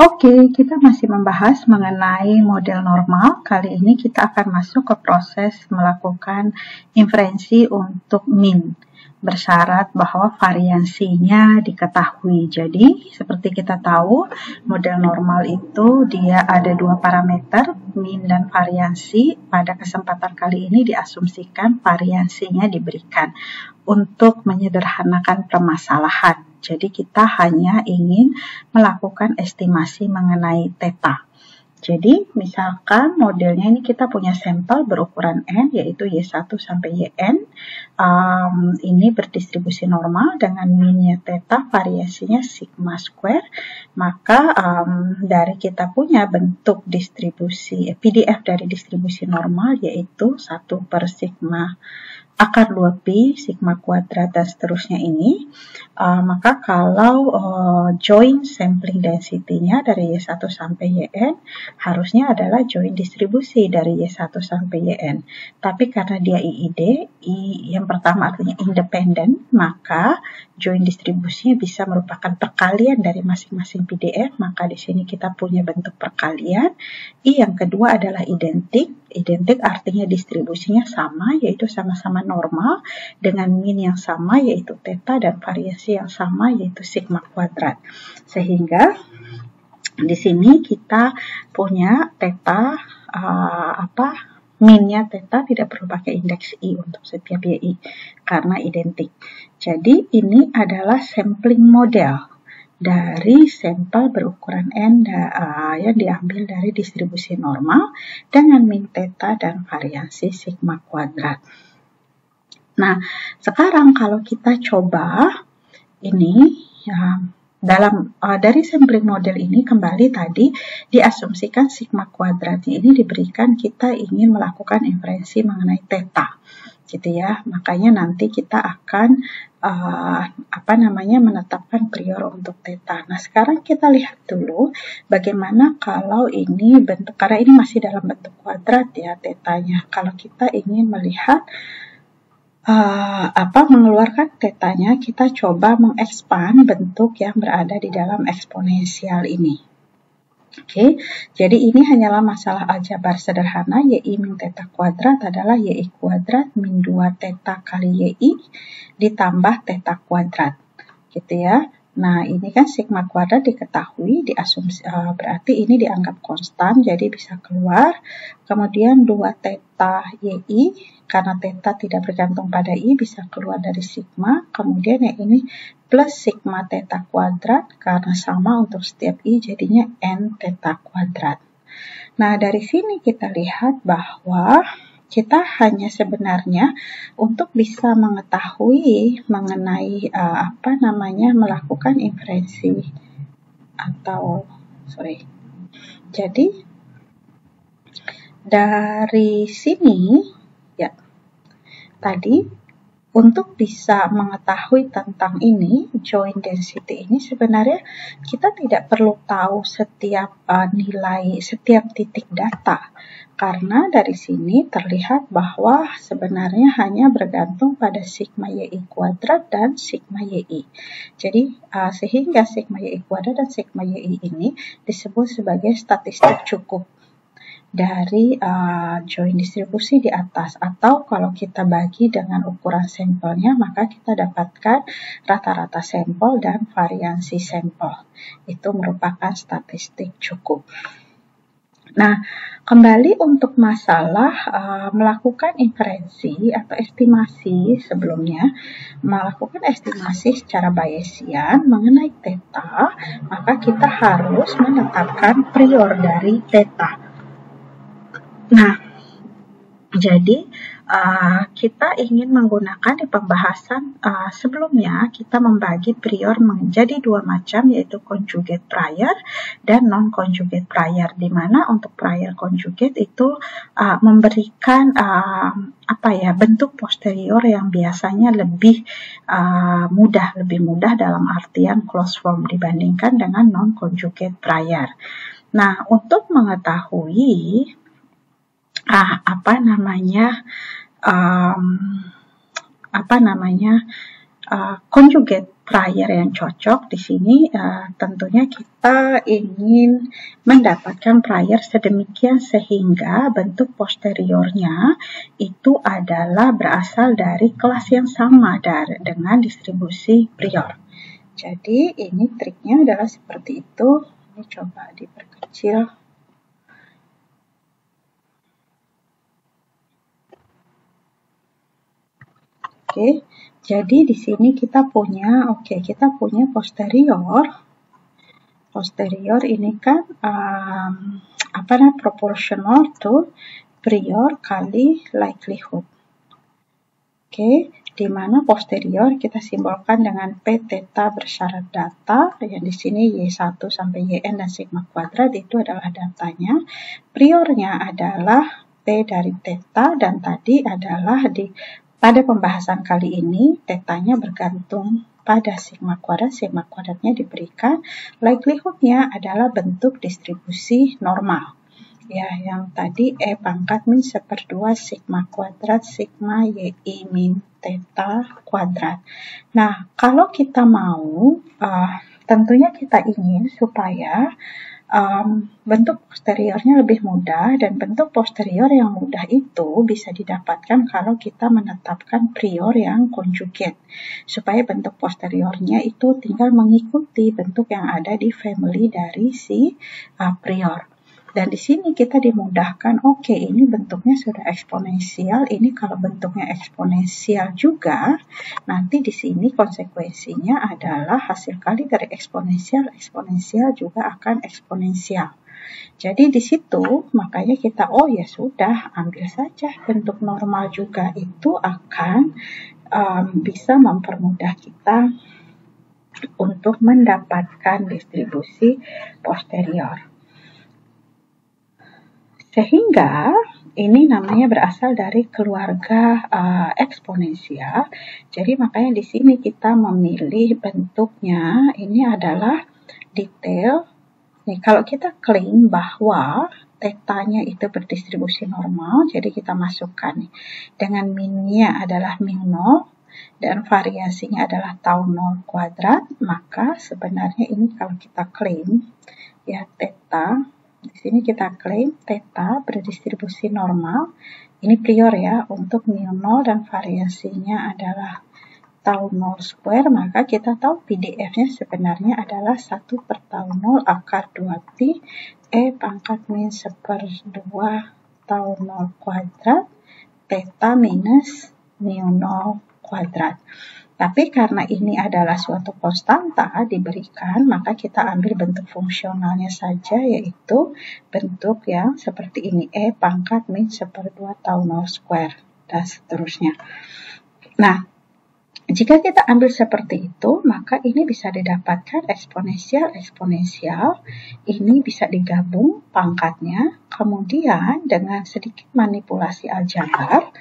Oke, kita masih membahas mengenai model normal. Kali ini kita akan masuk ke proses melakukan inferensi untuk mean, bersyarat bahwa variansinya diketahui. Jadi, seperti kita tahu, model normal itu dia ada dua parameter, mean dan variansi. Pada kesempatan kali ini diasumsikan variansinya diberikan untuk menyederhanakan permasalahan. Jadi kita hanya ingin melakukan estimasi mengenai theta. Jadi misalkan modelnya ini kita punya sampel berukuran N, yaitu Y1 sampai Yn. Ini berdistribusi normal dengan mean-nya theta, variasinya sigma square. Maka dari kita punya bentuk distribusi PDF dari distribusi normal, yaitu 1 per sigma akar 2pi, sigma kuadrat, dan seterusnya ini, maka kalau join sampling density-nya dari Y1 sampai Yn, harusnya adalah join distribusi dari Y1 sampai Yn. Tapi karena dia IID, I yang pertama artinya independen, maka join distribusinya bisa merupakan perkalian dari masing-masing PDF, maka di sini kita punya bentuk perkalian. I yang kedua adalah identik. Identik artinya distribusinya sama, yaitu sama-sama normal dengan mean yang sama, yaitu theta, dan variasi yang sama, yaitu sigma kuadrat. Sehingga di sini kita punya theta, mean-nya theta tidak perlu pakai indeks I untuk setiap YI karena identik. Jadi ini adalah sampling model dari sampel berukuran N yang diambil dari distribusi normal dengan mean theta dan variansi sigma kuadrat. Nah, sekarang kalau kita coba ini dari sampling model ini kembali tadi diasumsikan sigma kuadratnya ini diberikan kita ingin melakukan inferensi mengenai theta, gitu ya. Makanya nanti kita akan menetapkan prior untuk theta. Nah, sekarang kita lihat dulu bagaimana kalau ini bentuk, karena ini masih dalam bentuk kuadrat ya tetanya. Kalau kita ingin melihat mengeluarkan tetanya, kita coba mengekspand bentuk yang berada di dalam eksponensial ini. Oke, jadi ini hanyalah masalah aljabar sederhana. YI min theta kuadrat adalah YI kuadrat min 2 theta kali YI ditambah theta kuadrat, gitu ya. Nah, ini kan sigma kuadrat diketahui, diasumsi, berarti ini dianggap konstan, jadi bisa keluar. Kemudian 2 theta YI, karena theta tidak bergantung pada I, bisa keluar dari sigma. Kemudian yang ini plus sigma theta kuadrat, karena sama untuk setiap I, jadinya N theta kuadrat. Nah, dari sini kita lihat bahwa kita hanya sebenarnya untuk bisa mengetahui mengenai melakukan inferensi jadi dari sini ya tadi untuk bisa mengetahui tentang ini, join density ini, sebenarnya kita tidak perlu tahu setiap nilai, setiap titik data. Karena dari sini terlihat bahwa sebenarnya hanya bergantung pada sigma YI kuadrat dan sigma YI. Jadi, sehingga sigma YI kuadrat dan sigma YI ini disebut sebagai statistik cukup dari join distribusi di atas, atau kalau kita bagi dengan ukuran sampelnya, maka kita dapatkan rata-rata sampel dan variansi sampel. Itu merupakan statistik cukup. Nah, kembali untuk masalah melakukan inferensi atau estimasi sebelumnya, melakukan estimasi secara Bayesian mengenai theta, maka kita harus menetapkan prior dari theta. Nah, jadi kita ingin menggunakan di pembahasan sebelumnya, kita membagi prior menjadi dua macam, yaitu conjugate prior dan non-conjugate prior, di mana untuk prior conjugate itu memberikan bentuk posterior yang biasanya lebih mudah dalam artian closed form dibandingkan dengan non-conjugate prior. Nah, untuk mengetahui conjugate prior yang cocok. Di sini tentunya kita ingin mendapatkan prior sedemikian sehingga bentuk posteriornya itu adalah berasal dari kelas yang sama dengan distribusi prior. Jadi ini triknya adalah seperti itu. Ini coba diperkecil. Oke, jadi di sini kita punya, kita punya posterior. Posterior ini kan proportional to prior kali likelihood. Oke, di mana posterior kita simbolkan dengan P theta bersyarat data, yang di sini Y1 sampai YN dan sigma kuadrat itu adalah datanya. Priornya adalah P dari theta, dan tadi adalah pada pembahasan kali ini tetanya bergantung pada sigma kuadratnya diberikan, likelihoodnya adalah bentuk distribusi normal. Ya, yang tadi E pangkat min 1/2 sigma kuadrat sigma YI min theta kuadrat. Nah, kalau kita mau, tentunya kita ingin supaya bentuk posteriornya lebih mudah, dan bentuk posterior yang mudah itu bisa didapatkan kalau kita menetapkan prior yang conjugate, supaya bentuk posteriornya itu tinggal mengikuti bentuk yang ada di family dari si prior. Dan di sini kita dimudahkan, ini bentuknya sudah eksponensial, ini kalau bentuknya eksponensial juga, nanti di sini konsekuensinya adalah hasil kali dari eksponensial juga akan eksponensial. Jadi di situ makanya kita, ya sudah, ambil saja bentuk normal juga, itu akan bisa mempermudah kita untuk mendapatkan distribusi posterior. Sehingga ini namanya berasal dari keluarga eksponensial. Jadi makanya di sini kita memilih bentuknya ini adalah detail. Nih, kalau kita klaim bahwa tetanya itu berdistribusi normal, jadi kita masukkan nih, dengan minnya adalah min 0 dan variasinya adalah tau 0 kuadrat, maka sebenarnya ini kalau kita klaim ya theta, di sini kita klaim theta berdistribusi normal. Ini prior ya, untuk min 0 dan variasinya adalah tau 0 square, maka kita tahu PDF-nya sebenarnya adalah 1/tau 0 akar 2 pi E pangkat min 1/2 tau 0 kuadrat theta minus min 0 kuadrat. Tapi karena ini adalah suatu konstanta diberikan, maka kita ambil bentuk fungsionalnya saja, yaitu bentuk yang seperti ini, E pangkat min 1/2 tau 0 square, dan seterusnya. Nah, jika kita ambil seperti itu, maka ini bisa didapatkan eksponensial, ini bisa digabung pangkatnya, kemudian dengan sedikit manipulasi aljabar,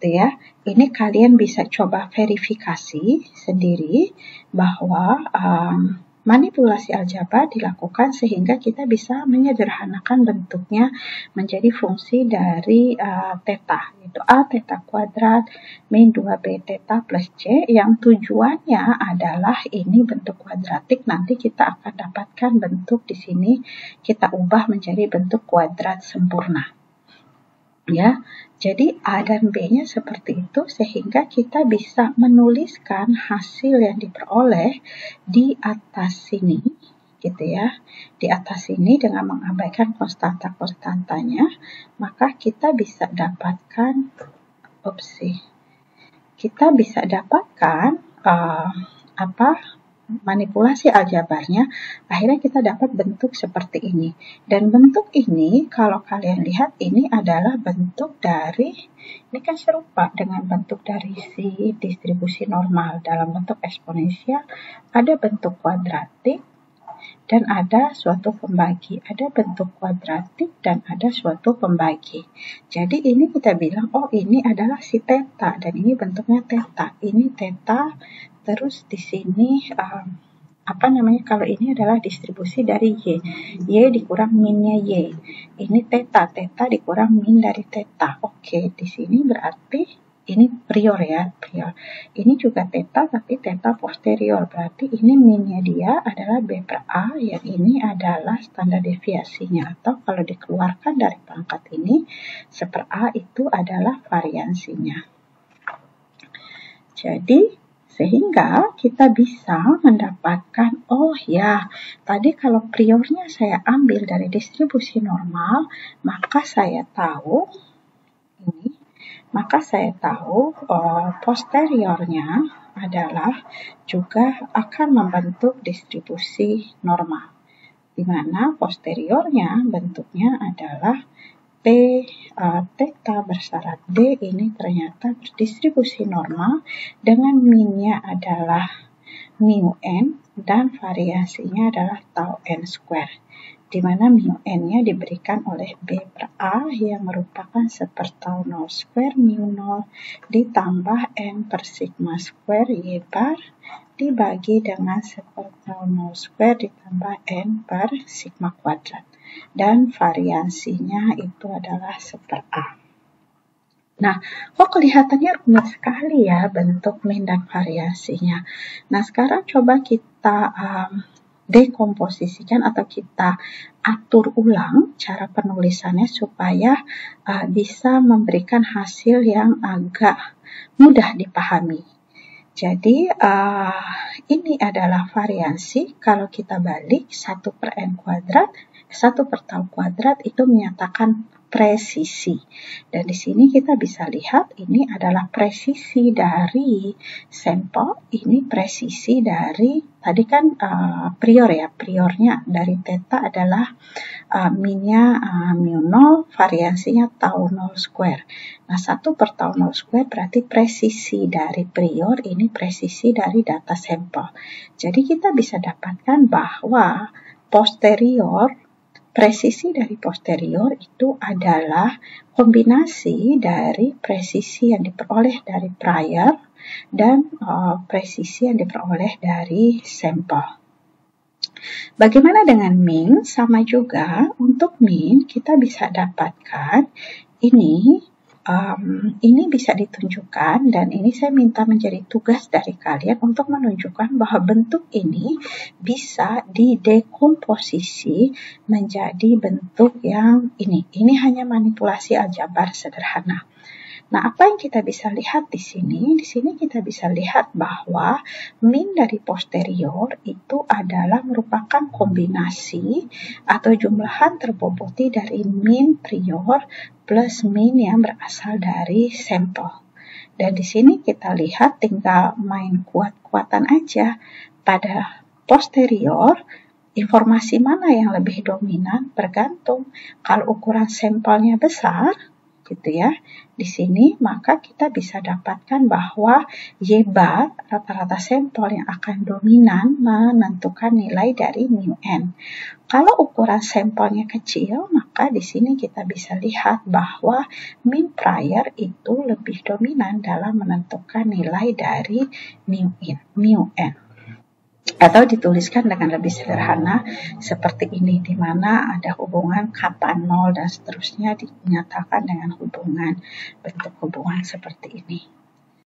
ya, ini kalian bisa coba verifikasi sendiri bahwa manipulasi aljabar dilakukan sehingga kita bisa menyederhanakan bentuknya menjadi fungsi dari theta, yaitu A theta kuadrat min 2B theta plus C, yang tujuannya adalah ini bentuk kuadratik, nanti kita akan dapatkan bentuk di sini kita ubah menjadi bentuk kuadrat sempurna. Ya, jadi A dan B-nya seperti itu, sehingga kita bisa menuliskan hasil yang diperoleh di atas sini, gitu ya. Di atas sini dengan mengabaikan konstanta-konstantanya, maka kita bisa dapatkan, manipulasi aljabarnya, akhirnya kita dapat bentuk seperti ini. Dan bentuk ini kalau kalian lihat ini adalah bentuk dari, ini kan serupa dengan bentuk dari si distribusi normal dalam bentuk eksponensial, ada bentuk kuadratik dan ada suatu pembagi, ada bentuk kuadratik dan ada suatu pembagi. Jadi ini kita bilang, ini adalah si theta dan ini bentuknya theta, ini theta. Terus di sini kalau ini adalah distribusi dari Y dikurang minnya Y. Ini theta dikurang min dari theta. Oke, di sini berarti ini prior ya, prior. Ini juga theta tapi theta posterior, berarti ini minnya dia adalah B per A, yang ini adalah standar deviasinya, atau kalau dikeluarkan dari pangkat ini, seper A itu adalah variansinya. Jadi, sehingga kita bisa mendapatkan, oh ya, tadi kalau priornya saya ambil dari distribusi normal, maka saya tahu ini, posteriornya adalah juga akan membentuk distribusi normal, di mana posteriornya bentuknya adalah theta bersyarat D ini ternyata berdistribusi normal dengan minnya adalah mu n dan variasinya adalah tau n square, di mana mu n-nya diberikan oleh B per A yang merupakan seper tau 0 square mu 0 ditambah n per sigma square Y bar dibagi dengan seper tau 0 square ditambah n per sigma kuadrat. Dan variansinya itu adalah seper A. Nah, kok kelihatannya rumit sekali ya bentuk min dan variansinya. Nah, sekarang coba kita dekomposisikan atau kita atur ulang cara penulisannya supaya bisa memberikan hasil yang agak mudah dipahami. Jadi, ini adalah variansi. Kalau kita balik 1 per n kuadrat, 1 per tau kuadrat itu menyatakan presisi. Dan di sini kita bisa lihat ini adalah presisi dari sampel, ini presisi dari, tadi kan prior ya, priornya dari theta adalah minnya mu 0, variansinya tau 0 square. Nah, 1 per tau 0 square berarti presisi dari prior, ini presisi dari data sampel. Jadi kita bisa dapatkan bahwa presisi dari posterior itu adalah kombinasi dari presisi yang diperoleh dari prior dan presisi yang diperoleh dari sampel. Bagaimana dengan min? Sama juga, untuk min kita bisa dapatkan ini bisa ditunjukkan, dan ini saya minta menjadi tugas dari kalian untuk menunjukkan bahwa bentuk ini bisa didekomposisi menjadi bentuk yang ini. Ini hanya manipulasi aljabar sederhana. Nah, apa yang kita bisa lihat di sini? Di sini kita bisa lihat bahwa min dari posterior itu adalah merupakan kombinasi atau jumlahan terboboti dari min prior plus min yang berasal dari sampel. Dan di sini kita lihat tinggal main kuat-kuatan aja. Pada posterior, informasi mana yang lebih dominan bergantung. Kalau ukuran sampelnya besar, gitu ya, di sini maka kita bisa dapatkan bahwa Y bar rata-rata sampel yang akan dominan menentukan nilai dari mu n. Kalau ukuran sampelnya kecil, maka di sini kita bisa lihat bahwa min prior itu lebih dominan dalam menentukan nilai dari mu n. Atau dituliskan dengan lebih sederhana seperti ini, di mana ada hubungan kata nol dan seterusnya dinyatakan dengan bentuk hubungan seperti ini.